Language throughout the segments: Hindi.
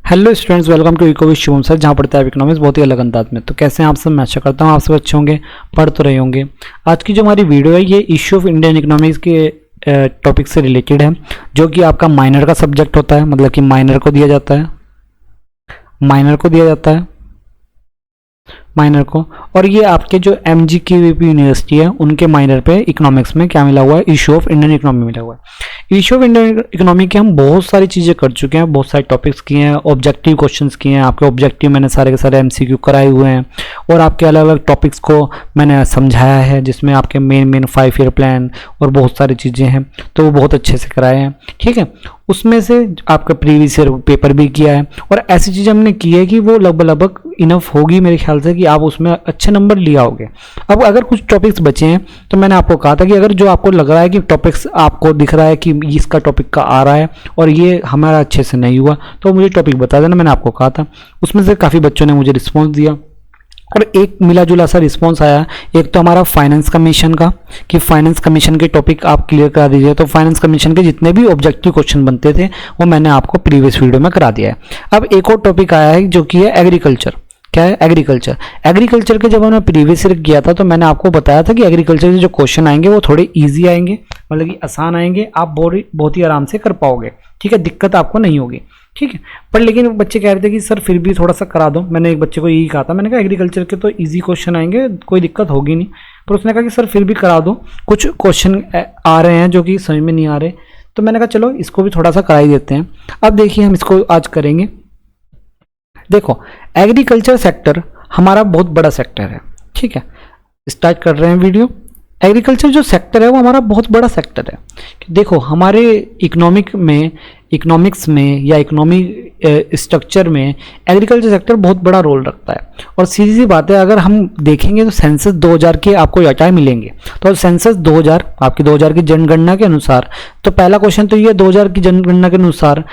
Hello students, welcome to eco with Shubham sir, जहाँ पढ़ते हैं आप इकोनॉमिक्स बहुत ही अलग अंदाज में। तो कैसे हैं आप सब? मैं आशा करता हूँ आप सब अच्छे होंगे, पढ़ तो रहे होंगे। आज की जो हमारी वीडियो है ये इश्यू ऑफ इंडियन इकोनॉमिक्स के टॉपिक से रिलेटेड है, जो कि आपका माइनर का सब्जेक्ट होता है। मतलब कि माइनर को दिया जाता है, और ये आपके जो MGKVP यूनिवर्सिटी है उनके माइनर पे इकोनॉमिक्स में क्या मिला हुआ है, इशू ऑफ इंडियन इकोनॉमी मिला हुआ है। इशू ऑफ इंडियन इकोनॉमी के हम बहुत सारी चीज़ें कर चुके हैं, बहुत सारे टॉपिक्स किए हैं, ऑब्जेक्टिव क्वेश्चंस किए हैं। आपके ऑब्जेक्टिव मैंने सारे के सारे MCQ कराए हुए हैं, और आपके अलग अलग टॉपिक्स को मैंने समझाया है, जिसमें आपके मेन 5 ईयर प्लान और बहुत सारी चीज़ें हैं, तो वो बहुत अच्छे से कराए हैं। ठीक है, उसमें से आपका प्रीवियस ईयर पेपर भी किया है, और ऐसी चीज़ें हमने की है कि वो लगभग इनफ होगी मेरे ख्याल से कि आप उसमें अच्छे नंबर लिया होगे। अब अगर कुछ टॉपिक्स बचे हैं तो मैंने आपको कहा था कि अगर जो आपको लग रहा है कि टॉपिक्स आपको दिख रहा है कि इसका टॉपिक का आ रहा है और ये हमारा अच्छे से नहीं हुआ, तो मुझे टॉपिक बता देना। मैंने आपको कहा था, उसमें से काफ़ी बच्चों ने मुझे रिस्पॉन्स दिया, और एक मिला जुला सा रिस्पॉन्स आया। एक तो हमारा फाइनेंस कमीशन का, कि फाइनेंस कमीशन के टॉपिक आप क्लियर करा दीजिए। तो फाइनेंस कमीशन के जितने भी ऑब्जेक्टिव क्वेश्चन बनते थे वो मैंने आपको प्रीवियस वीडियो में करा दिया है। अब एक और टॉपिक आया है जो कि है एग्रीकल्चर। क्या है? एग्रीकल्चर के जब हमने प्रीवियस ईयर किया था तो मैंने आपको बताया था कि एग्रीकल्चर के जो क्वेश्चन आएंगे वो थोड़े ईजी आएंगे, मतलब कि आसान आएंगे, आप बहुत ही आराम से कर पाओगे। ठीक है, दिक्कत आपको नहीं होगी। ठीक है, पर लेकिन बच्चे कह रहे थे कि सर फिर भी थोड़ा सा करा दो। मैंने एक बच्चे को यही कहा था, मैंने कहा एग्रीकल्चर के तो इजी क्वेश्चन आएंगे, कोई दिक्कत होगी नहीं। पर उसने कहा कि सर फिर भी करा दो, कुछ क्वेश्चन आ रहे हैं जो कि समझ में नहीं आ रहे। तो मैंने कहा चलो इसको भी थोड़ा सा करा ही देते हैं। अब देखिए हम इसको आज करेंगे। देखो, एग्रीकल्चर सेक्टर हमारा बहुत बड़ा सेक्टर है। ठीक है, स्टार्ट कर रहे हैं वीडियो। एग्रीकल्चर जो सेक्टर है वो हमारा बहुत बड़ा सेक्टर है। देखो, हमारे इकोनॉमिक्स में या इकोनॉमी स्ट्रक्चर में एग्रीकल्चर सेक्टर बहुत बड़ा रोल रखता है। और सीधी सी बात है, अगर हम देखेंगे तो सेंसस 2000 के आपको डाटा मिलेंगे। तो सेंसस 2000 आपकी 2000 की जनगणना के अनुसार, तो पहला क्वेश्चन तो ये 2000 की जनगणना के अनुसार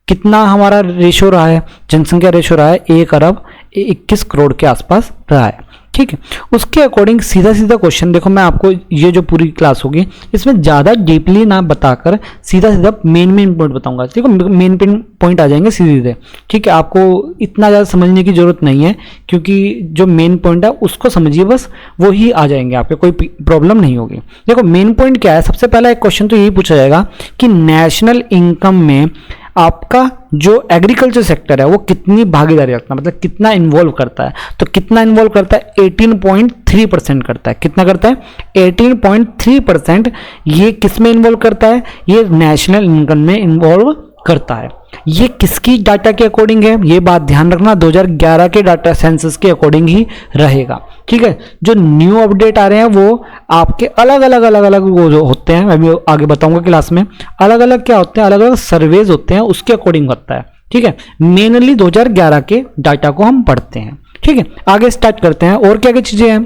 कितना हमारा रेशो रहा है, जनसंख्या रेशो रहा है 1 अरब 21 करोड़ के आसपास रहा है। ठीक है, उसके अकॉर्डिंग सीधा क्वेश्चन देखो, मैं आपको ये जो पूरी क्लास होगी इसमें ज़्यादा डीपली ना बताकर सीधा मेन पॉइंट बताऊंगा। देखो, मेन पॉइंट आ जाएंगे सीधे। ठीक है, आपको इतना ज़्यादा समझने की जरूरत नहीं है, क्योंकि जो मेन पॉइंट है उसको समझिए, बस वो ही आ जाएंगे, आपके कोई प्रॉब्लम नहीं होगी। देखो, मेन पॉइंट क्या है, सबसे पहला एक क्वेश्चन तो यही पूछा जाएगा कि नेशनल इनकम में आपका जो एग्रीकल्चर सेक्टर है वो कितनी भागीदारी रखता है, मतलब कितना इन्वॉल्व करता है। तो कितना इन्वॉल्व करता है? 18.3% करता है। कितना करता है? 18.3%। ये किस में इन्वॉल्व करता है? ये नेशनल इनकम में इन्वॉल्व करता है। ये किसकी डाटा के अकॉर्डिंग है, ये बात ध्यान रखना, 2011 के डाटा सेंसस के अकॉर्डिंग ही रहेगा। ठीक है, जो न्यू अपडेट आ रहे हैं वो आपके अलग अलग वो जो होते हैं, मैं भी आगे बताऊंगा क्लास में, अलग अलग क्या होते हैं, अलग अलग सर्वेज होते हैं, उसके अकॉर्डिंग होता है। ठीक है, मेनली 2011 के डाटा को हम पढ़ते हैं। ठीक है, आगे स्टार्ट करते हैं। और क्या क्या चीजें हैं,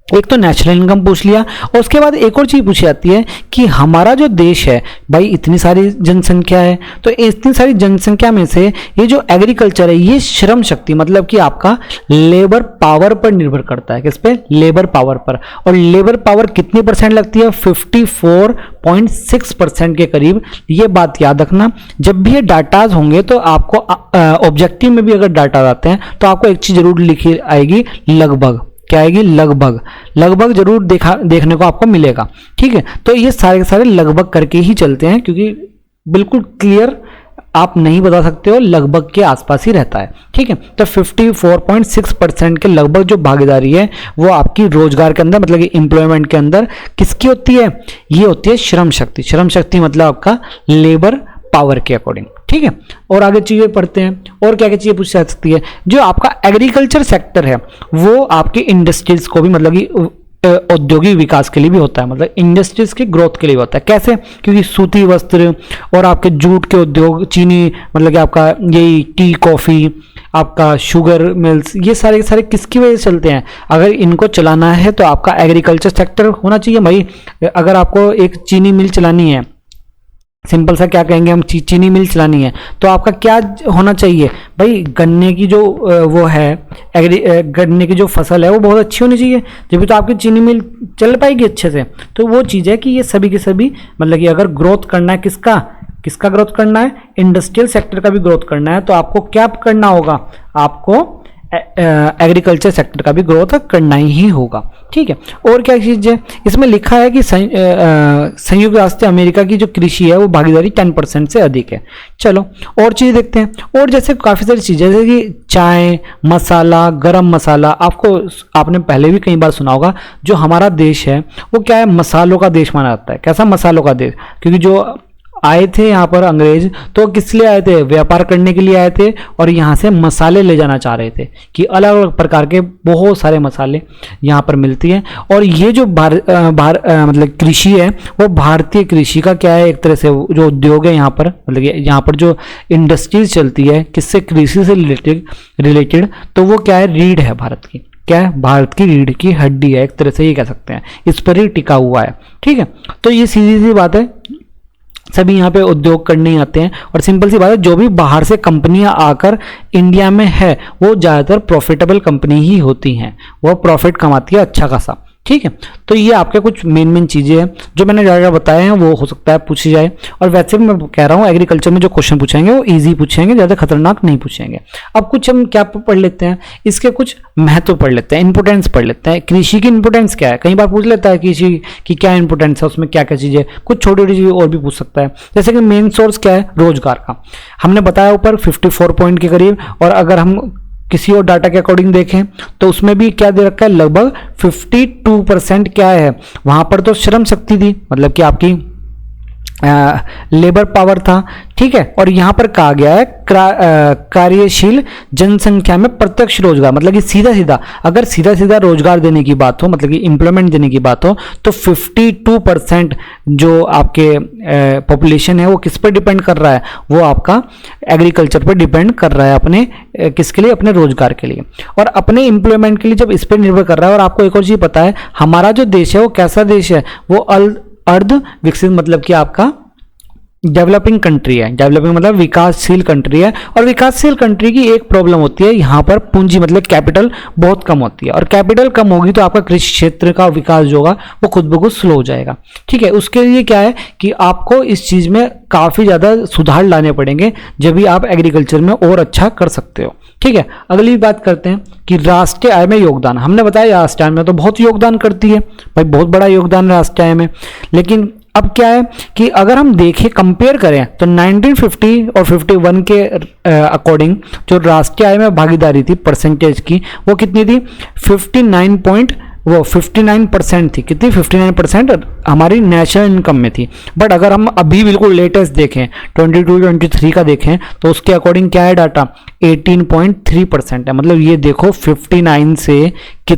एक तो नेशनल इनकम पूछ लिया, और उसके बाद एक और चीज पूछी जाती है कि हमारा जो देश है भाई, इतनी सारी जनसंख्या है, तो इतनी सारी जनसंख्या में से ये जो एग्रीकल्चर है ये श्रम शक्ति, मतलब कि आपका लेबर पावर पर निर्भर करता है। किस पे? लेबर पावर पर। और लेबर पावर कितनी परसेंट लगती है? 54.6% के करीब। ये बात याद रखना, जब भी ये डाटाज होंगे तो आपको ऑब्जेक्टिव में भी अगर डाटा आते हैं तो आपको एक चीज जरूर लिखी आएगी, लगभग। क्या आएगी? लगभग जरूर देखने को आपको मिलेगा। ठीक है, तो ये सारे के सारे लगभग करके ही चलते हैं, क्योंकि बिल्कुल क्लियर आप नहीं बता सकते हो, लगभग के आसपास ही रहता है। ठीक है, तो 54.6% के लगभग जो भागीदारी है वो आपकी रोजगार के अंदर, मतलब कि एम्प्लॉयमेंट के अंदर किसकी होती है? ये होती है श्रम शक्ति। श्रम शक्ति मतलब आपका लेबर पावर के अकॉर्डिंग। ठीक है, और आगे चीजें पढ़ते हैं। और क्या क्या चीजें पूछी जा सकती है? जो आपका एग्रीकल्चर सेक्टर है वो आपके इंडस्ट्रीज को भी, मतलब कि औद्योगिक विकास के लिए भी होता है, मतलब इंडस्ट्रीज के ग्रोथ के लिए होता है। कैसे? क्योंकि सूती वस्त्र और आपके जूट के उद्योग, चीनी, मतलब कि आपका यही टी, कॉफी, आपका शुगर मिल्स, ये सारे के सारे किसकी वजह से चलते हैं? अगर इनको चलाना है तो आपका एग्रीकल्चर सेक्टर होना चाहिए भाई। अगर आपको एक चीनी मिल चलानी है, सिंपल सा क्या कहेंगे हम, चीनी मिल चलानी है, तो आपका क्या होना चाहिए भाई? गन्ने की जो वो है, गन्ने की जो फसल है वो बहुत अच्छी होनी चाहिए, जब भी तो आपकी चीनी मिल चल पाएगी अच्छे से। तो वो चीज़ है कि ये सभी के सभी, मतलब कि अगर ग्रोथ करना है किसका, किसका ग्रोथ करना है, इंडस्ट्रियल सेक्टर का भी ग्रोथ करना है, तो आपको क्या करना होगा, आपको एग्रीकल्चर सेक्टर का भी ग्रोथ करना ही होगा। ठीक है, और क्या चीज़ है इसमें लिखा है कि संयुक्त राष्ट्र अमेरिका की जो कृषि है वो भागीदारी 10% से अधिक है। चलो और चीज़ देखते हैं, और जैसे काफ़ी सारी चीज़ें जैसे कि चाय, मसाला, गरम मसाला, आपने पहले भी कई बार सुना होगा, जो हमारा देश है वो क्या है, मसालों का देश माना जाता है। कैसा, मसालों का देश, क्योंकि जो आए थे यहाँ पर अंग्रेज, तो किस लिए आए थे, व्यापार करने के लिए आए थे, और यहाँ से मसाले ले जाना चाह रहे थे कि अलग अलग प्रकार के बहुत सारे मसाले यहाँ पर मिलती हैं। और ये जो मतलब कृषि है वो भारतीय कृषि का क्या है, एक तरह से जो उद्योग है यहाँ पर, मतलब यहाँ पर जो इंडस्ट्रीज चलती है किससे, कृषि से रिलेटेड, तो वो क्या है, रीढ़ है भारत की, क्या है, भारत की रीढ़ की हड्डी है, एक तरह से ये कह सकते हैं, इस पर ही टिका हुआ है। ठीक है, तो ये सीधी सी बात है, सभी यहाँ पे उद्योग करने आते हैं, और सिंपल सी बात है, जो भी बाहर से कंपनियां आकर इंडिया में है वो ज़्यादातर प्रॉफिटेबल कंपनी ही होती हैं, वो प्रॉफिट कमाती है अच्छा खासा। ठीक है, तो ये आपके कुछ मेन चीज़ें हैं जो मैंने ज़्यादा बताए हैं, वो हो सकता है पूछी जाए। और वैसे भी मैं कह रहा हूँ एग्रीकल्चर में जो क्वेश्चन पूछेंगे वो इजी पूछेंगे, ज़्यादा खतरनाक नहीं पूछेंगे। अब कुछ हम क्या पढ़ लेते हैं, इसके कुछ महत्व पढ़ लेते हैं, इंपोर्टेंस पढ़ लेते हैं। कृषि की इंपोर्टेंस क्या है, कई बार पूछ लेता है कृषि की क्या इंपोर्टेंस है, उसमें क्या क्या चीज़ें, कुछ छोटी छोटी चीज़ें और भी पूछ सकता है। जैसे कि मेन सोर्स क्या है, रोजगार का, हमने बताया ऊपर 54 पॉइंट के करीब, और अगर हम किसी और डाटा के अकॉर्डिंग देखें तो उसमें भी क्या दे रखा है, लगभग 52% क्या है, वहां पर तो श्रम शक्ति थी, मतलब कि आपकी लेबर पावर था। ठीक है, और यहां पर कहा गया है कार्यशील जनसंख्या में प्रत्यक्ष रोजगार, मतलब कि सीधा सीधा, अगर सीधा सीधा रोजगार देने की बात हो, मतलब कि एम्प्लॉयमेंट देने की बात हो, तो 52% जो आपके पॉपुलेशन है वो किस पर डिपेंड कर रहा है, वो आपका एग्रीकल्चर पर डिपेंड कर रहा है, अपने किसके लिए, अपने रोजगार के लिए, और अपने एम्प्लॉयमेंट के लिए जब इस पर निर्भर कर रहा है। और आपको एक और चीज पता है, हमारा जो देश है वो कैसा देश है, वो अर्ध विकसित, मतलब कि आपका डेवलपिंग कंट्री है। डेवलपिंग मतलब विकासशील कंट्री है, और विकासशील कंट्री की एक प्रॉब्लम होती है, यहाँ पर पूंजी मतलब कैपिटल बहुत कम होती है, और कैपिटल कम होगी तो आपका कृषि क्षेत्र का विकास जो होगा वो खुद ब खुद स्लो हो जाएगा। ठीक है, उसके लिए क्या है कि आपको इस चीज़ में काफ़ी ज़्यादा सुधार लाने पड़ेंगे, जब भी आप एग्रीकल्चर में और अच्छा कर सकते हो। ठीक है, अगली बात करते हैं कि राष्ट्रीय आय में योगदान। हमने बताया राष्ट्रीय आय में तो बहुत योगदान करती है भाई, बहुत बड़ा योगदान है राष्ट्रीय आय में। लेकिन अब क्या है कि अगर हम देखें, कंपेयर करें, तो 1950 और 51 के अकॉर्डिंग जो राष्ट्रीय आय में भागीदारी थी परसेंटेज की, वो कितनी थी, 59% थी। कितनी, 59% हमारी नेशनल इनकम में थी। बट अगर हम अभी बिल्कुल लेटेस्ट देखें, 22-23 का देखें, तो उसके अकॉर्डिंग क्या है डाटा, 18.3% है। मतलब ये देखो 59 से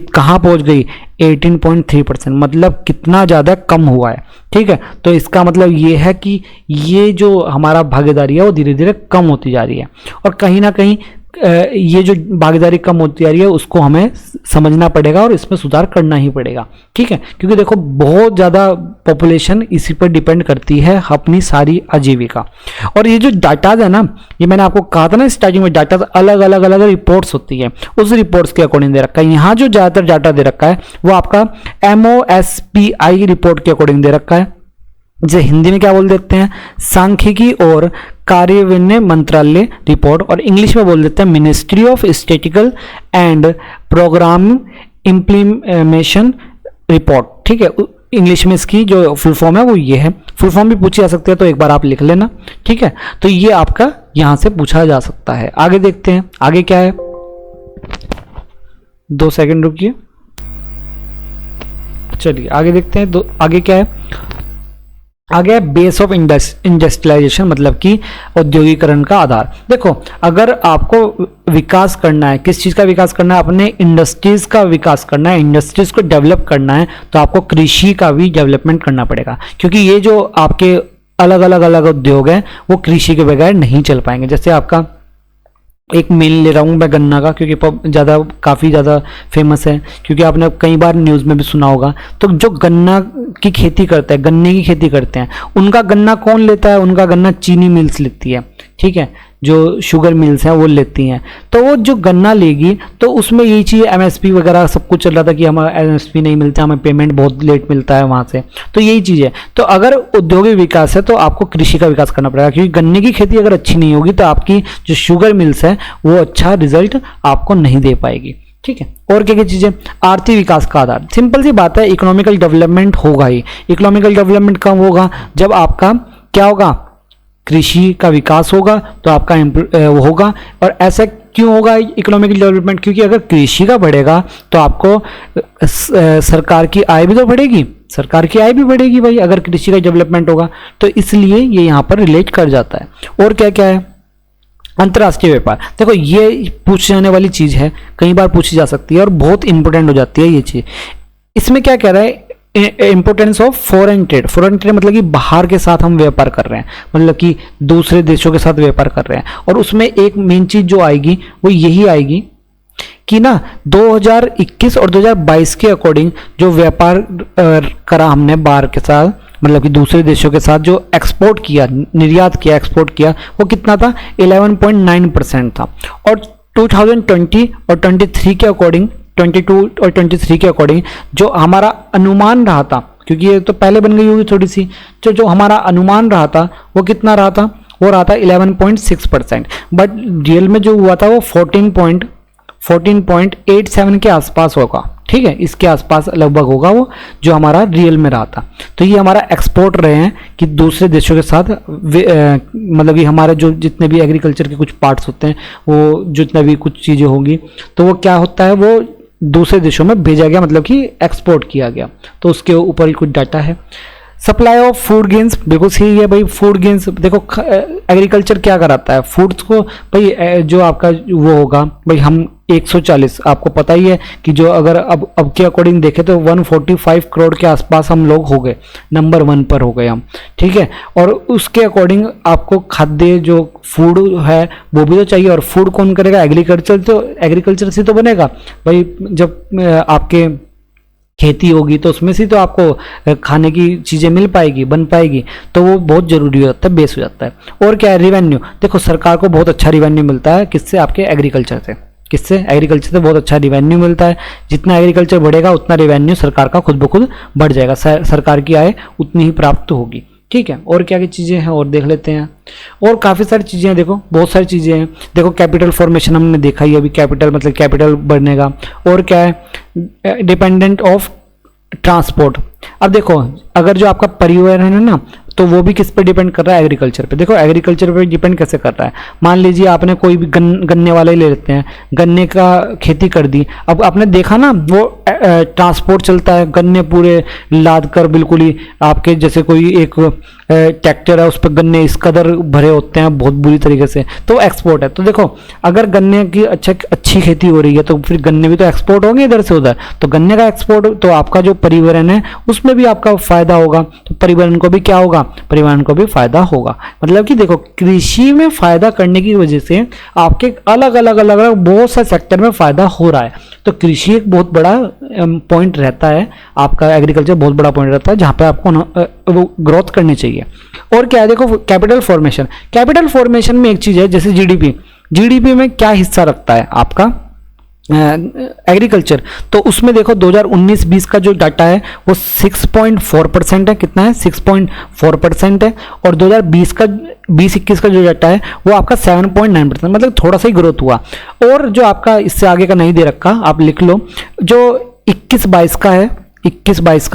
कहाँ पहुंच गई, 18.3%, मतलब कितना ज़्यादा कम हुआ है। ठीक है, तो इसका मतलब ये है कि ये जो हमारा भागीदारी है वो धीरे धीरे कम होती जा रही है, और कहीं ना कहीं ये जो भागीदारी कम होती जा रही है उसको हमें समझना पड़ेगा और इसमें सुधार करना ही पड़ेगा। ठीक है, क्योंकि देखो बहुत ज़्यादा पॉपुलेशन इसी पर डिपेंड करती है अपनी सारी आजीविका। और ये जो डाटाज है ना, ये मैंने आपको कहा था ना स्टार्टिंग में, डाटा अलग अलग रिपोर्ट्स होती है, उस रिपोर्ट्स के अकॉर्डिंग दे रखा है। यहाँ जो ज़्यादातर डाटा दे रखा है वो आपका MOSPI रिपोर्ट के अकॉर्डिंग दे रखा है, जिसे हिंदी में क्या बोल देते हैं, सांख्यिकी और कार्यान्वयन मंत्रालय रिपोर्ट, और इंग्लिश में बोल देते हैं ministry of statistical and programme implementation report. ठीक है, इंग्लिश में इसकी जो फुल फॉर्म है वो ये है। फुल फॉर्म भी पूछी जा सकती है, तो एक बार आप लिख लेना। ठीक है, तो ये आपका यहां से पूछा जा सकता है। आगे देखते हैं, आगे क्या है, 2 सेकंड रुकिए, चलिए आगे देखते हैं। आगे क्या है, आगे बेस ऑफ इंडस्ट्रियलाइजेशन, मतलब कि औद्योगिकरण का आधार। देखो, अगर आपको विकास करना है, किस चीज़ का विकास करना है, अपने इंडस्ट्रीज का विकास करना है, इंडस्ट्रीज को डेवलप करना है, तो आपको कृषि का भी डेवलपमेंट करना पड़ेगा, क्योंकि ये जो आपके अलग अलग उद्योग हैं वो कृषि के बगैर नहीं चल पाएंगे। जैसे आपका एक मेल ले रहा हूँ मैं गन्ना का, क्योंकि काफ़ी ज़्यादा फेमस है, क्योंकि आपने कई बार न्यूज़ में भी सुना होगा। तो जो गन्ना की खेती करता है, गन्ने की खेती करते हैं, उनका गन्ना कौन लेता है, उनका गन्ना चीनी मिल्स लेती है। ठीक है, जो शुगर मिल्स हैं वो लेती हैं, तो वो जो गन्ना लेगी तो उसमें यही चीज़ एमएसपी वगैरह सब कुछ चल रहा था कि हमारा एमएसपी नहीं मिलता, हमें पेमेंट बहुत लेट मिलता है वहाँ से, तो यही चीज़ है। तो अगर औद्योगिक विकास है तो आपको कृषि का विकास करना पड़ेगा, क्योंकि गन्ने की खेती अगर अच्छी नहीं होगी तो आपकी जो शुगर मिल्स है वो अच्छा रिजल्ट आपको नहीं दे पाएगी। ठीक है, और क्या क्या चीज़ें, आर्थिक विकास का आधार, सिंपल सी बात है, इकोनॉमिकल डेवलपमेंट होगा ही। इकोनॉमिकल डेवलपमेंट कब होगा, जब आपका क्या होगा, कृषि का विकास होगा तो आपका वो होगा। और ऐसा क्यों होगा इकोनॉमिकल डेवलपमेंट, क्योंकि अगर कृषि का बढ़ेगा तो आपको सरकार की आय भी तो बढ़ेगी, सरकार की आय भी बढ़ेगी भाई, अगर कृषि का डेवलपमेंट होगा, तो इसलिए ये यहाँ पर रिलेट कर जाता है। और क्या क्या है, अंतर्राष्ट्रीय व्यापार, देखो ये पूछी जाने वाली चीज है, कई बार पूछी जा सकती है और बहुत इंपॉर्टेंट हो जाती है ये चीज। इसमें क्या कह रहा है, importance of foreign trade. Foreign trade मतलब कि बाहर के साथ हम व्यापार कर रहे हैं, मतलब कि दूसरे देशों के साथ व्यापार कर रहे हैं। और उसमें एक मेन चीज जो आएगी वो यही आएगी कि ना 2021 और 2022 के अकॉर्डिंग जो व्यापार करा हमने बाहर के साथ, मतलब कि दूसरे देशों के साथ जो एक्सपोर्ट किया, निर्यात किया, एक्सपोर्ट किया, वो कितना था, 11.9% था। और 2020 और 23 के अकॉर्डिंग, 22 और 23 के अकॉर्डिंग जो हमारा अनुमान रहा था, क्योंकि ये तो पहले बन गई होगी थोड़ी सी, जो हमारा अनुमान रहा था वो कितना रहा था, वो रहा था 11.6%, बट रियल में जो हुआ था वो 14.87 के आसपास होगा। ठीक है, इसके आसपास लगभग होगा वो जो हमारा रियल में रहा था। तो ये हमारा एक्सपोर्ट रहे हैं कि दूसरे देशों के साथ मतलब कि हमारे जो जितने भी एग्रीकल्चर के कुछ पार्ट्स होते हैं, वो जितने भी कुछ चीज़ें होंगी, तो वो क्या होता है, वो दूसरे देशों में भेजा गया, मतलब कि एक्सपोर्ट किया गया। तो उसके ऊपर ही कुछ डाटा है। सप्लाई ऑफ फूड गेन्स, बिल्कुल सही है भाई। फूड गेन्स देखो, एग्रीकल्चर क्या कराता है, फूड्स को भाई, जो आपका वो होगा भाई, हम 140, आपको पता ही है कि जो अगर अब के अकॉर्डिंग देखें तो 145 करोड़ के आसपास हम लोग हो गए, नंबर 1 पर हो गए हम। ठीक है, और उसके अकॉर्डिंग आपको खाद्य जो फूड है वो भी तो चाहिए, और फूड कौन करेगा, एग्रीकल्चर, तो एग्रीकल्चर से तो बनेगा भाई। जब आपके खेती होगी तो उसमें से तो आपको खाने की चीज़ें मिल पाएगी, बन पाएगी, तो वो बहुत ज़रूरी हो जाता है, बेस हो जाता है। और क्या है, रिवेन्यू, देखो सरकार को बहुत अच्छा रिवेन्यू मिलता है, किससे, आपके एग्रीकल्चर से। किससे, एग्रीकल्चर से बहुत अच्छा रिवेन्यू मिलता है। जितना एग्रीकल्चर बढ़ेगा उतना रिवेन्यू सरकार का खुद ब खुद बढ़ जाएगा, सरकार की आय उतनी ही प्राप्त होगी। ठीक है, और क्या क्या चीज़ें हैं और देख लेते हैं। और काफ़ी सारी चीज़ें हैं, देखो बहुत सारी चीज़ें हैं। देखो कैपिटल फॉर्मेशन हमने देखा ही अभी, कैपिटल मतलब कैपिटल बढ़नेगा। और क्या है, डिपेंडेंट ऑफ ट्रांसपोर्ट। अब देखो, अगर जो आपका परिवहन है ना, तो वो भी किस पे डिपेंड कर रहा है, एग्रीकल्चर पे। देखो एग्रीकल्चर पे डिपेंड कैसे कर रहा है, मान लीजिए आपने कोई भी गन्ने वाले ले लेते हैं, गन्ने का खेती कर दी, अब आपने देखा ना वो ट्रांसपोर्ट चलता है, गन्ने पूरे लाद कर, बिल्कुल ही आपके जैसे कोई एक ट्रैक्टर है उस पर गन्ने इस कदर भरे होते हैं बहुत बुरी तरीके से, तो एक्सपोर्ट है। तो देखो अगर गन्ने की अच्छी खेती हो रही है तो फिर गन्ने भी तो एक्सपोर्ट होंगे इधर से उधर, तो गन्ने का एक्सपोर्ट, तो आपका जो परिवहन है उसमें भी आपका फायदा होगा, तो परिवहन को भी क्या होगा, परिवहन को भी फायदा होगा। मतलब कि देखो कृषि में फायदा करने की वजह से आपके अलग अलग बहुत सारे सेक्टर में फायदा हो रहा है। तो कृषि एक बहुत बड़ा पॉइंट रहता है आपका, एग्रीकल्चर बहुत बड़ा पॉइंट रहता है जहां पे आपको वो ग्रोथ करनी चाहिए। और क्या है, देखो कैपिटल फॉर्मेशन, कैपिटल फॉर्मेशन में एक चीज है जैसे जीडीपी, जीडीपी में क्या हिस्सा रखता है आपका एग्रीकल्चर, तो उसमें देखो 2019-20 का जो डाटा है वो 6.4% है। कितना है, 6.4% है। और 2020 का 20-21 का जो डाटा है वो आपका 7.9%, मतलब थोड़ा सा ही ग्रोथ हुआ। और जो आपका इससे आगे का नहीं दे रखा, आप लिख लो, जो 21-22 का है, 21-22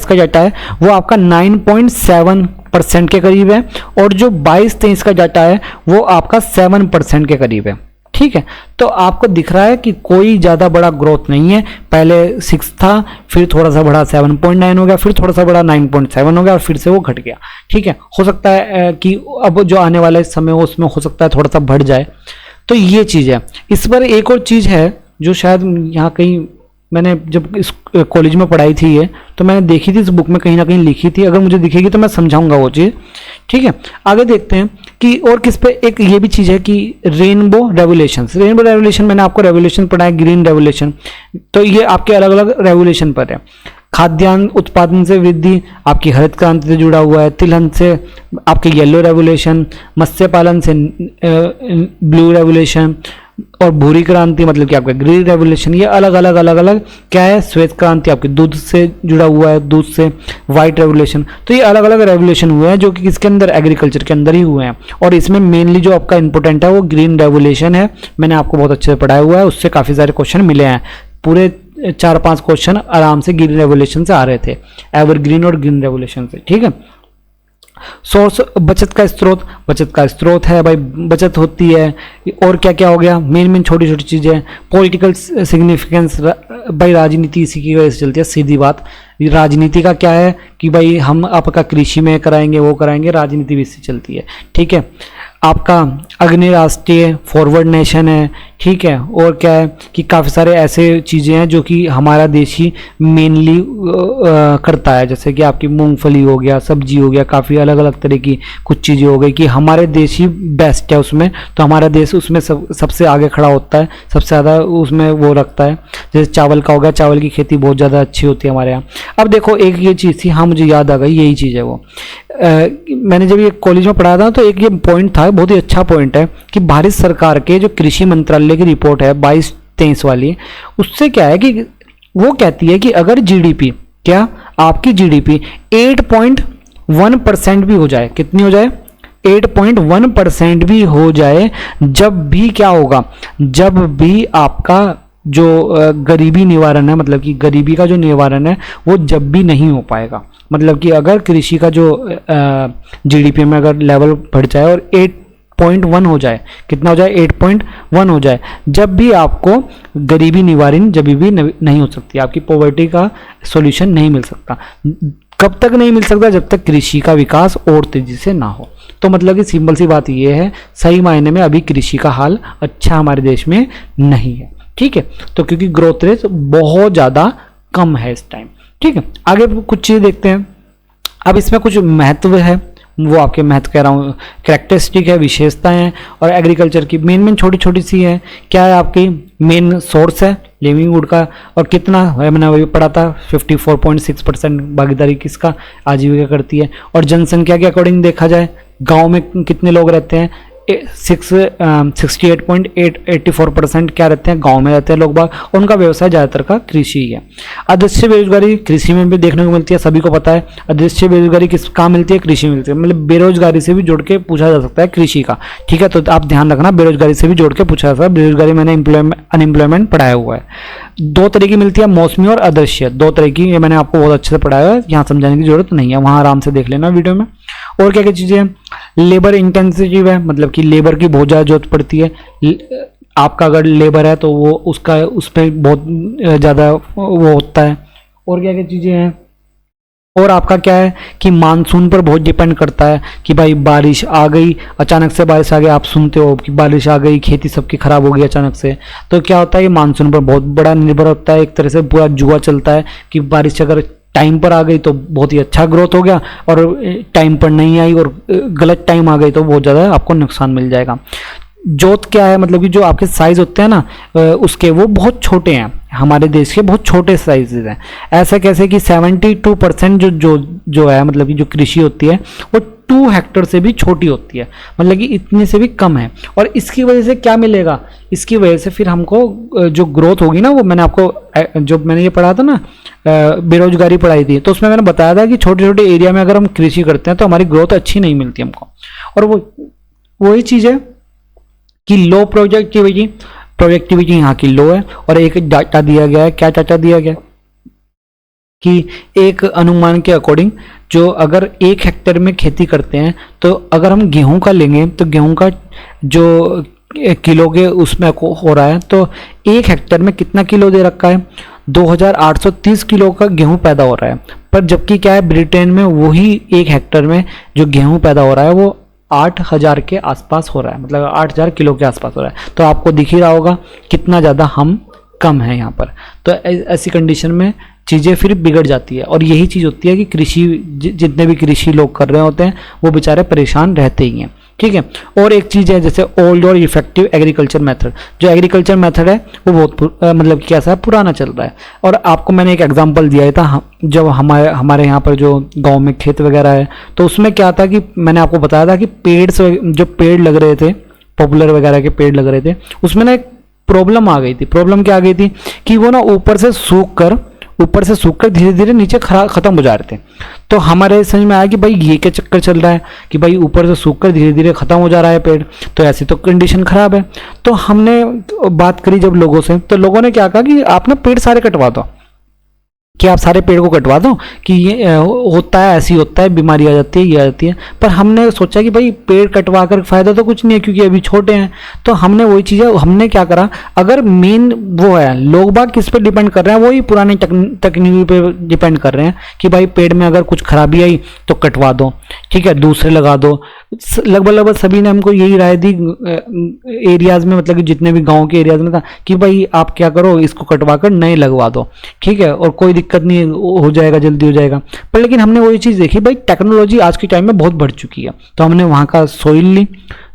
का डाटा है वो आपका 9.7% के करीब है। और जो 22-23 का डाटा है वो आपका 7% के करीब है। ठीक है, तो आपको दिख रहा है कि कोई ज़्यादा बड़ा ग्रोथ नहीं है, पहले 6 था, फिर थोड़ा सा बढ़ा 7.9 हो गया, फिर थोड़ा सा बढ़ा 9.7 हो गया, और फिर से वो घट गया। ठीक है, हो सकता है कि अब जो आने वाला समय हो उसमें हो सकता है थोड़ा सा बढ़ जाए। तो ये चीज़ है। इस पर एक और चीज़ है जो शायद यहाँ कहीं मैंने जब इस कॉलेज में पढ़ाई थी ये, तो मैंने देखी थी इस बुक में कहीं ना कहीं लिखी थी, अगर मुझे दिखेगी तो मैं समझाऊंगा वो चीज़। ठीक है, आगे देखते हैं कि और किस पे एक ये भी चीज़ है कि रेनबो रेवोल्यूशन। रेनबो रेवोल्यूशन मैंने आपको रेवोल्यूशन पढ़ा है, ग्रीन रेवोल्यूशन, तो ये आपके अलग अलग रेवोल्यूशन पर है। खाद्यान्न उत्पादन से वृद्धि आपकी हरित क्रांति से जुड़ा हुआ है। तिलहन से आपके येलो रेवोल्यूशन, मत्स्य पालन से ब्लू रेवोल्यूशन, और भूरी क्रांति मतलब कि आपका ग्रीन रेवोल्यूशन। ये अलग अलग क्या है, श्वेत क्रांति आपके दूध से जुड़ा हुआ है, दूध से व्हाइट रेवोल्यूशन। तो ये अलग अलग रेवोल्यूशन हुए हैं जो कि किसके अंदर, एग्रीकल्चर के अंदर ही हुए हैं। और इसमें मेनली जो आपका इंपॉर्टेंट है वो ग्रीन रेवोल्यूशन है। मैंने आपको बहुत अच्छे से पढ़ाया हुआ है, उससे काफ़ी सारे क्वेश्चन मिले हैं। पूरे 4-5 क्वेश्चन आराम से ग्रीन रेवोल्यूशन से आ रहे थे, एवरग्रीन और ग्रीन रेवोल्यूशन से, ठीक है। सोर्स, बचत का स्रोत है भाई, बचत होती है। और क्या क्या हो गया, मेन छोटी छोटी चीजें। पॉलिटिकल सिग्निफिकेंस भाई, राजनीति इसी की वजह से चलती है, सीधी बात। राजनीति का क्या है कि भाई हम आपका कृषि में कराएंगे, वो कराएंगे, राजनीति भी इससे चलती है, ठीक है। आपका अग्नि राष्ट्रीय फॉरवर्ड नेशन है, ठीक है। और क्या है कि काफ़ी सारे ऐसे चीज़ें हैं जो कि हमारा देश ही मेनली करता है, जैसे कि आपकी मूंगफली हो गया, सब्जी हो गया, काफ़ी अलग अलग तरह की कुछ चीज़ें हो गई कि हमारे देश ही बेस्ट है उसमें। तो हमारा देश उसमें सबसे आगे खड़ा होता है, सबसे ज़्यादा उसमें वो रखता है। जैसे चावल का हो गया, चावल की खेती बहुत ज़्यादा अच्छी होती है हमारे यहाँ। अब देखो एक ये चीज़ थी, हाँ मुझे याद आ गई, यही चीज़ है वो। मैंने जब ये कॉलेज में पढ़ा था तो एक ये पॉइंट था, बहुत ही अच्छा पॉइंट है कि भारत सरकार के जो कृषि मंत्रालय की रिपोर्ट है 22-23 वाली, उससे क्या है कि वो कहती है कि अगर जीडीपी, क्या आपकी जीडीपी 8.1% भी हो जाए, कितनी हो जाए, 8.1% भी हो जाए, जब भी क्या होगा, जब भी आपका जो गरीबी निवारण है, मतलब कि गरीबी का जो निवारण है वो जब भी नहीं हो पाएगा। मतलब कि अगर कृषि का जो जीडीपी में अगर लेवल बढ़ जाए और 8.1 हो जाए, कितना हो जाए, 8.1 हो जाए, जब भी आपको गरीबी निवारण जब भी नहीं हो सकती, आपकी पॉवर्टी का सॉल्यूशन नहीं मिल सकता। कब तक नहीं मिल सकता, जब तक कृषि का विकास और तेजी से ना हो। तो मतलब कि सिंपल सी बात ये है, सही मायने में अभी कृषि का हाल अच्छा हमारे देश में नहीं है, ठीक है। तो क्योंकि ग्रोथ रेट बहुत ज़्यादा कम है इस टाइम, ठीक है। आगे कुछ चीज़ देखते हैं। अब इसमें कुछ महत्व है, वो आपके महत्व कह रहा हूँ, कैरेक्टरिस्टिक है, विशेषताएं हैं। और एग्रीकल्चर की मेन छोटी छोटी सी है। क्या है, आपकी मेन सोर्स है लिवलीहुड का, और कितना है, मैंने वही पढ़ा था 54.6% भागीदारी किसका, आजीविका करती है। और जनसंख्या के अकॉर्डिंग देखा जाए, गाँव में कितने लोग रहते हैं, 68.84% क्या रहते हैं, गांव में रहते हैं लोग बाग, उनका व्यवसाय ज़्यादातर का कृषि ही है। अदृश्य बेरोजगारी कृषि में भी देखने को मिलती है, सभी को पता है। अदृश्य बेरोजगारी किस कहाँ मिलती है, कृषि में मिलती है। मतलब बेरोजगारी से भी जोड़ के पूछा जा सकता है कृषि का, ठीक है। तो आप ध्यान रखना, बेरोजगारी से भी जोड़ के पूछा जा सकता है। बेरोजगारी मैंने अनएम्प्लॉयमेंट पढ़ाया हुआ है। 2 तरह की मिलती है, मौसमी और अदृश्य, 2 तरह की। ये मैंने आपको बहुत अच्छे से पढ़ाया है, यहाँ समझाने की जरूरत नहीं है, वहाँ आराम से देख लेना वीडियो में। और क्या क्या चीज़ें हैं, लेबर इंटेंसिव है, मतलब कि लेबर की बहुत ज़्यादा जरूरत पड़ती है। आपका अगर लेबर है तो वो उसका उस पर बहुत ज़्यादा वो होता है। और क्या क्या चीज़ें हैं, और आपका क्या है कि मानसून पर बहुत डिपेंड करता है कि भाई बारिश आ गई, अचानक से बारिश आ गई, आप सुनते हो कि बारिश आ गई, खेती सबकी खराब हो गई अचानक से। तो क्या होता है, ये मानसून पर बहुत बड़ा निर्भर होता है। एक तरह से पूरा जुआ चलता है कि बारिश अगर टाइम पर आ गई तो बहुत ही अच्छा ग्रोथ हो गया, और टाइम पर नहीं आई और गलत टाइम आ गई तो बहुत ज़्यादा आपको नुकसान मिल जाएगा। जोत क्या है, मतलब कि जो आपके साइज होते हैं ना उसके, वो बहुत छोटे हैं, हमारे देश के बहुत छोटे साइजेज हैं। ऐसा कैसे कि 72% जो है, मतलब कि जो कृषि होती है वो 2 हेक्टर से भी छोटी होती है, मतलब कि इतने से भी कम है। और इसकी वजह से क्या मिलेगा, इसकी वजह से फिर हमको जो ग्रोथ होगी ना, वो मैंने आपको जो मैंने ये पढ़ा था ना, बेरोजगारी पढ़ाई थी, तो उसमें मैंने बताया था कि छोटे छोटे एरिया में अगर हम कृषि करते हैं तो हमारी ग्रोथ अच्छी नहीं मिलती हमको। और वही चीज़ है कि लो प्रोडक्टिविटी यहाँ की लो है। और एक डाटा दिया गया है, क्या डाटा दिया गया कि एक अनुमान के अकॉर्डिंग जो अगर 1 हेक्टेयर में खेती करते हैं, तो अगर हम गेहूं का लेंगे तो गेहूं का जो किलो के उसमें हो रहा है, तो 1 हेक्टेयर में कितना किलो दे रखा है, 2830 किलो का गेहूं पैदा हो रहा है। पर जबकि क्या है, ब्रिटेन में वही 1 हेक्टेयर में जो गेहूं पैदा हो रहा है वो 8000 के आसपास हो रहा है, मतलब 8000 किलो के आसपास हो रहा है। तो आपको दिख ही रहा होगा कितना ज़्यादा हम कम है यहाँ पर। तो ऐसी कंडीशन में चीज़ें फिर बिगड़ जाती है। और यही चीज़ होती है कि कृषि जितने भी कृषि लोग कर रहे होते हैं वो बेचारे परेशान रहते ही हैं, ठीक है। और एक चीज़ है जैसे ओल्ड और इफेक्टिव एग्रीकल्चर मेथड, जो एग्रीकल्चर मेथड है वो बहुत मतलब कि कैसा है, पुराना चल रहा है। और आपको मैंने एक एग्जांपल दिया था, जब हमारे यहाँ पर जो गांव में खेत वगैरह है, तो उसमें क्या था कि मैंने आपको बताया था कि जो पेड़ लग रहे थे, पॉपुलर वगैरह के पेड़ लग रहे थे, उसमें ना एक प्रॉब्लम आ गई थी। प्रॉब्लम क्या आ गई थी कि वो ना ऊपर से सूख कर धीरे धीरे नीचे खत्म हो जा रहे थे। तो हमारे समझ में आया कि भाई ये क्या चक्कर चल रहा है कि भाई ऊपर से सूख कर धीरे धीरे खत्म हो जा रहा है पेड़, तो ऐसी तो कंडीशन खराब है। तो हमने बात करी जब लोगों से, तो लोगों ने क्या कहा कि आप ना पेड़ सारे कटवा दो, कि आप सारे पेड़ को कटवा दो, कि ये होता है, ऐसी होता है, बीमारी आ जाती है, ये आ जाती है। पर हमने सोचा कि भाई पेड़ कटवा कर फायदा तो कुछ नहीं है, क्योंकि अभी छोटे हैं। तो हमने वही चीज़ है, हमने क्या करा, अगर मेन वो है, लोग बाग किस पे डिपेंड कर रहे हैं, वही पुरानी तकनीकी पे डिपेंड कर रहे हैं कि भाई पेड़ में अगर कुछ खराबी आई तो कटवा दो, ठीक है, दूसरे लगा दो। लगभग सभी ने हमको यही राय दी एरियाज में, मतलब कि जितने भी गाँव के एरियाज में था कि भाई आप क्या करो, इसको कटवा कर नए लगवा दो, ठीक है, और कोई दिक्कत नहीं, हो जाएगा, जल्दी हो जाएगा। पर लेकिन हमने वही चीज़ देखी, भाई टेक्नोलॉजी आज के टाइम में बहुत बढ़ चुकी है। तो हमने वहाँ का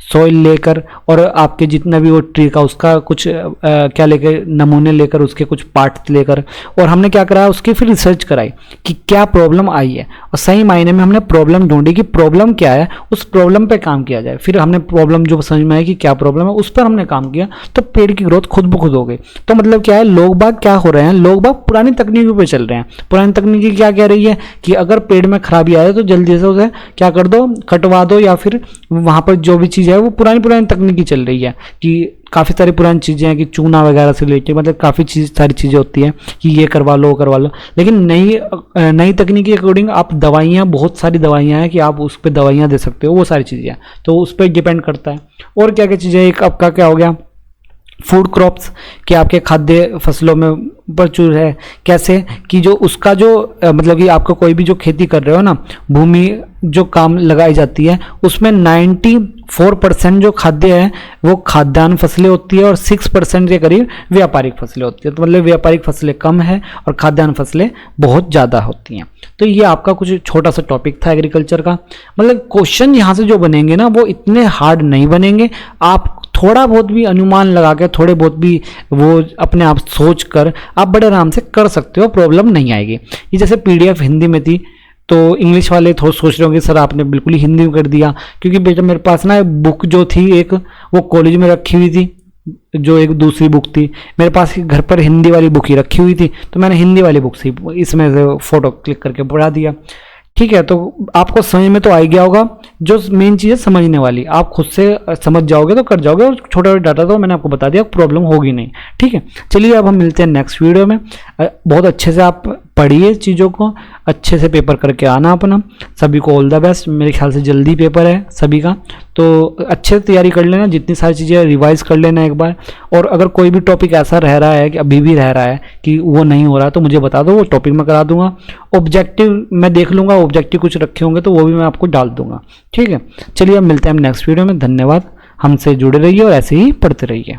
सॉइल लेकर, और आपके जितना भी वो ट्री का उसका कुछ क्या लेकर, नमूने लेकर, उसके कुछ पार्ट लेकर, और हमने क्या कराया, उसकी फिर रिसर्च कराई कि क्या प्रॉब्लम आई है, और सही मायने में हमने प्रॉब्लम ढूंढी कि प्रॉब्लम क्या है, उस प्रॉब्लम पे काम किया जाए। फिर हमने प्रॉब्लम जो समझ में आई कि क्या प्रॉब्लम है, उस पर हमने काम किया, तो पेड़ की ग्रोथ खुद ब खुद हो गई। तो मतलब क्या है, लोग बाग क्या हो रहे हैं, लोग बाग पुरानी तकनीकों पे चल रहे हैं। पुरानी तकनीकी क्या कह रही है कि अगर पेड़ में खराबी आए तो जल्दी से उसे क्या कर दो, कटवा दो, या फिर वहाँ पर जो भी चीज़ है वो पुरानी तकनीकी चल रही है कि काफ़ी सारी पुरानी चीज़ें हैं कि चूना वगैरह से रिलेटेड, मतलब काफ़ी सारी चीज़ें होती हैं कि ये करवा लो करवा लो। लेकिन नई तकनीकी के अकॉर्डिंग आप दवाइयाँ, बहुत सारी दवाइयाँ हैं कि आप उस पर दवाइयाँ दे सकते हो, वो सारी चीज़ें हैं, तो उस पर डिपेंड करता है। और क्या क्या चीज़ें, एक आपका क्या हो गया, फूड क्रॉप्स, कि आपके खाद्य फसलों में प्रचुर है। कैसे कि जो उसका जो मतलब कि आपको कोई भी जो खेती कर रहे हो ना, भूमि जो काम लगाई जाती है, उसमें 94% जो खाद्य है वो खाद्यान्न फसलें होती है, और 6% के करीब व्यापारिक फसलें होती है। तो मतलब व्यापारिक फसलें कम है और खाद्यान्न फसलें बहुत ज़्यादा होती हैं। तो ये आपका कुछ छोटा सा टॉपिक था एग्रीकल्चर का। मतलब क्वेश्चन यहाँ से जो बनेंगे ना, वो इतने हार्ड नहीं बनेंगे। आप थोड़ा बहुत भी अनुमान लगा के, थोड़े बहुत भी वो अपने आप सोच कर आप बड़े आराम से कर सकते हो, प्रॉब्लम नहीं आएगी। ये जैसे PDF हिंदी में थी, तो इंग्लिश वाले थोड़ा सोच रहे होंगे सर आपने बिल्कुल ही हिंदी में कर दिया, क्योंकि बेटा मेरे पास ना बुक जो थी एक, वो कॉलेज में रखी हुई थी, जो एक दूसरी बुक थी मेरे पास, घर पर हिंदी वाली बुक ही रखी हुई थी, तो मैंने हिंदी वाली बुक से इसमें से फ़ोटो क्लिक करके पढ़ा दिया, ठीक है। तो आपको समझ में तो आ गया होगा। जो मेन चीज़ है समझने वाली, आप खुद से समझ जाओगे तो कर जाओगे, और छोटा छोटा डाटा तो मैंने आपको बता दिया, प्रॉब्लम होगी नहीं, ठीक है। चलिए अब हम मिलते हैं नेक्स्ट वीडियो में। बहुत अच्छे से आप पढ़िए चीज़ों को, अच्छे से पेपर करके आना अपना। सभी को ऑल द बेस्ट। मेरे ख्याल से जल्दी पेपर है सभी का, तो अच्छे से तैयारी कर लेना, जितनी सारी चीज़ें रिवाइज कर लेना एक बार। और अगर कोई भी टॉपिक ऐसा रह रहा है कि अभी भी रह रहा है कि वो नहीं हो रहा, तो मुझे बता दो, वो टॉपिक मैं करा दूंगा। ऑब्जेक्टिव मैं देख लूँगा, ऑब्जेक्टिव कुछ रखे होंगे तो वो भी मैं आपको डाल दूंगा, ठीक है। चलिए अब मिलते हैं हम नेक्स्ट वीडियो में। धन्यवाद, हमसे जुड़े रहिए और ऐसे ही पढ़ते रहिए।